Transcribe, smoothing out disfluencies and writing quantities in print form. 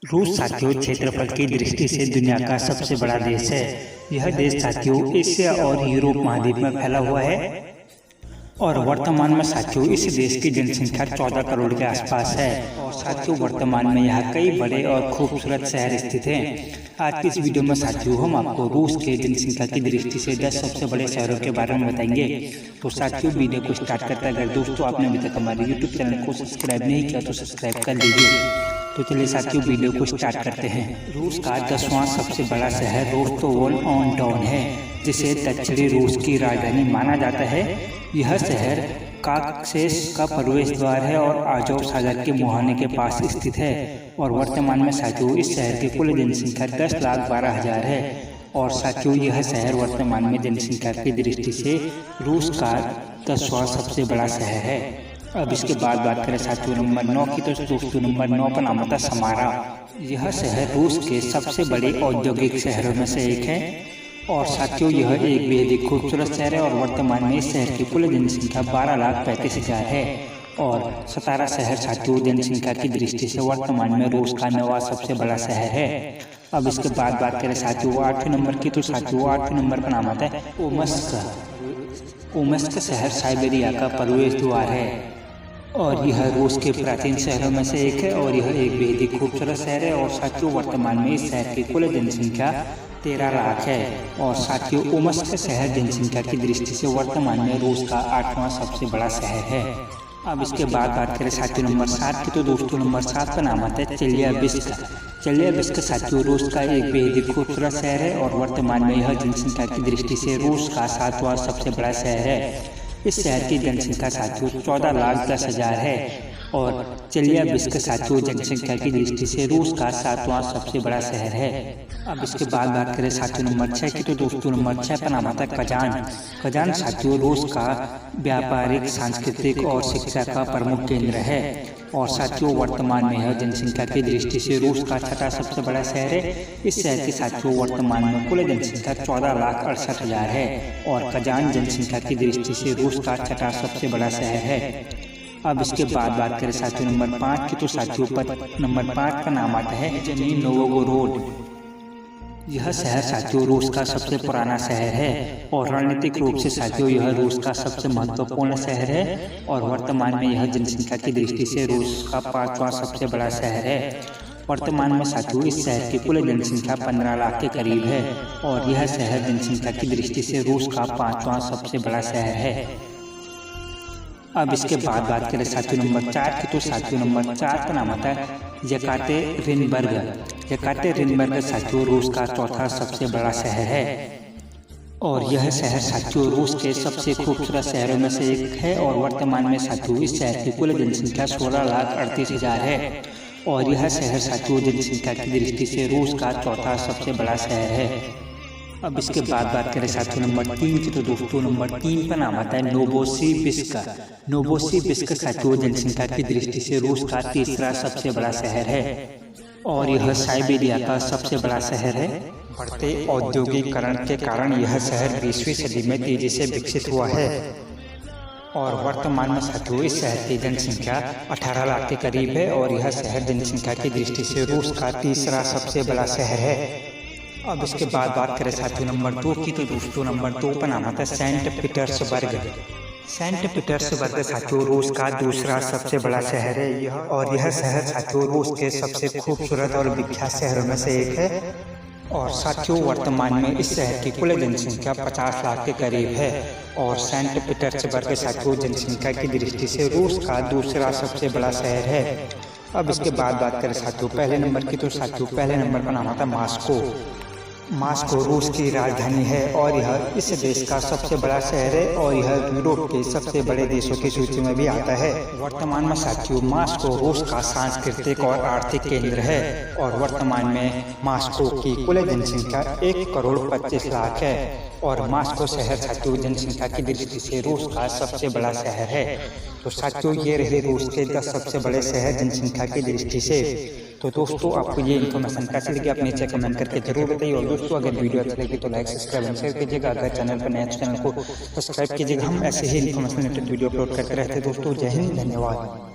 रूस साथियों क्षेत्रफल की दृष्टि से दुनिया का सबसे बड़ा देश है। यह देश साथियों एशिया और यूरोप महाद्वीप में फैला हुआ है और वर्तमान में साथियों इस देश की जनसंख्या 14 करोड़ के आसपास है। और साथियों वर्तमान में यहाँ कई बड़े और खूबसूरत शहर स्थित हैं। आज की इस वीडियो में साथियों हम आपको रूस के जनसंख्या की दृष्टि से 10 सबसे बड़े शहरों के बारे में बताएंगे। तो साथियों वीडियो को स्टार्ट करते हैं। अगर दोस्तों आपने अभी तक हमारे यूट्यूब चैनल को सब्सक्राइब नहीं किया तो सब्सक्राइब कर लीजिए। तो चलिए साथियों वीडियो को स्टार्ट करते हैं। रूस का 10वां सबसे बड़ा शहर रोस्टोव-ऑन-डॉन है, जिसे दक्षिणी रूस की राजधानी माना जाता है। यह शहर काकसेस का प्रवेश द्वार है और आजोव सागर के मुहाने के पास स्थित है। और वर्तमान में साथियों इस शहर की कुल जनसंख्या 10,12,000 है। और साथियों यह शहर वर्तमान में जनसंख्या की दृष्टि से रूस का 10वां सबसे बड़ा शहर है। अब इसके बाद बात करें साथियों नंबर 9 की, तो दोस्तों नंबर 9 पर नाम आता समारा। यह शहर रूस के सबसे बड़े औद्योगिक शहरों में से एक है। और साथियों यह एक बेहद ही खूबसूरत शहर है और वर्तमान में इस शहर की कुल जनसंख्या 12,35,000 है। और सतारा शहर साथियों जनसंख्या की दृष्टि से वर्तमान में रूस का 9वां सबसे बड़ा शहर है। अब इसके बाद बात करें साथियों 8वें नंबर की, तो साथियों 8वें नंबर पर नाम आता है ओमस्क। ओमस्क शहर साइबेरिया का प्रवेश द्वार है और यह रूस के प्राचीन शहरों में से एक है। और यह एक बेहद ही खूबसूरत शहर है। और साथियों वर्तमान में इस शहर की कुल जनसंख्या 13 लाख है। और साथियों ओमस्क शहर जनसंख्या की दृष्टि से वर्तमान में रूस का 8वां सबसे बड़ा शहर है। अब इसके बाद बात करें साथियों नंबर 7 की, तो दोस्तों नंबर 7 का नाम आता है चेल्याबिस्क। चेल्याबिस्क साथियों रूस का एक बेहद ही खूबसूरत शहर है और वर्तमान में यह जनसंख्या की दृष्टि से रूस का 7वां सबसे बड़ा शहर है। इस शहर की जनसंख्या साथियों 14,10,000 है। और चेल्याबिस्क साथियों जनसंख्या की दृष्टि से रूस का 7वां सबसे बड़ा शहर है। अब इसके बाद बात करें साथियों नंबर 6 की, तो दोस्तों नंबर 6 पर नाम आता है कजान। कजान साथियों रूस का व्यापारिक, सांस्कृतिक और शिक्षा का प्रमुख केंद्र है। और साथियों वर्तमान में यह जनसंख्या की दृष्टि से रूस का 6वां सबसे बड़ा शहर है। इस शहर की साथियों वर्तमान में कुल जनसंख्या 14,68,000 है। और कजान जनसंख्या की दृष्टि से रूस का 6वां सबसे बड़ा शहर है। अब इसके बाद बात करें साथियों नंबर 5 की, तो साथियों नंबर 5 का नाम आता है निजनी नोवगोरोड। यह शहर साथियों रूस का सबसे पुराना शहर है और रणनीतिक रूप से साथियों यह रूस का सबसे महत्वपूर्ण शहर है। और वर्तमान में यह जनसंख्या की दृष्टि से रूस का 5वां सबसे बड़ा शहर है। वर्तमान में साथियों इस शहर की कुल जनसंख्या 15 लाख के करीब है। और यह शहर जनसंख्या की दृष्टि से रूस का 5वां सबसे बड़ा शहर है। अब इसके बाद बात करें साथियों नंबर 4 की, तो साथियों नंबर 4 का नाम आता है यकातेरिनबर्ग। यकातेरिनबर्ग साथियों रूस का 4था सबसे बड़ा शहर है। और यह शहर साथियों रूस के सबसे खूबसूरत शहरों में से एक है। और वर्तमान में साथियों इस शहर की कुल जनसंख्या 16,38,000 है। और यह शहर साथियों जनसंख्या की दृष्टि से रूस का 4था सबसे बड़ा शहर है। अब इसके बाद बात करें साथियों नंबर 3 की, तो दोस्तों नंबर 3 का नाम आता है नोवोसिबिर्स्क। नोवोसिबिर्स्क साथियों जनसंख्या की दृष्टि से रूस का 3रा सबसे बड़ा शहर है। और यह साइबेरिया का सबसे बड़ा शहर है। बढ़ते औद्योगिकरण के कारण यह शहर 20वीं सदी में तेजी से विकसित हुआ है। और वर्तमान में साथियों इस शहर की जनसंख्या 18 लाख के करीब है। और यह शहर जनसंख्या की दृष्टि से रूस का 3रा सबसे बड़ा शहर है। अब इसके बाद बात करें साथियों नंबर 2 की, तो दोस्तों नंबर 2 पर नाम आता है सेंट पीटर्सबर्ग। सेंट पीटर्सबर्ग साथियों रूस का 2रा सबसे बड़ा शहर है। और यह शहर साथियों रूस के सबसे खूबसूरत और विख्यात शहरों में से एक है। और साथियों वर्तमान में इस शहर की कुल जनसंख्या 50 लाख के करीब है। और सेंट पीटर्सबर्ग साथियों जनसंख्या की दृष्टि से रूस का 2रा सबसे बड़ा शहर है। अब इसके बाद बात करें साथियों पहले नंबर की, तो साथियों पहले नंबर पर नाम आता है मॉस्को। मॉस्को रूस की राजधानी है और यह इस देश का सबसे बड़ा शहर है। और यह यूरोप के सबसे बड़े देशों की सूची में भी आता है। वर्तमान में साथियों मॉस्को रूस का सांस्कृतिक और आर्थिक केंद्र है। और वर्तमान में मॉस्को की कुल जनसंख्या 1,25,00,000 है। और मॉस्को शहर साथियों जनसंख्या की दृष्टि से रूस का सबसे बड़ा शहर है। तो साथियों ये रहे रूस के 10 सबसे बड़े शहर जनसंख्या की दृष्टि से। तो दोस्तों आपको ये इन्फॉर्मेशन कैसी लगी आप नीचे कमेंट करके जरूर बताइए। और दोस्तों अगर वीडियो अच्छी लगी तो लाइक सब्सक्राइब शेयर कीजिएगा। अगर चैनल पर नया चैनल को सब्सक्राइब कीजिएगा। हम ऐसे ही इन्फॉर्मेशन वीडियो अपलोड करते रहते हैं। दोस्तों जय हिंद, धन्यवाद।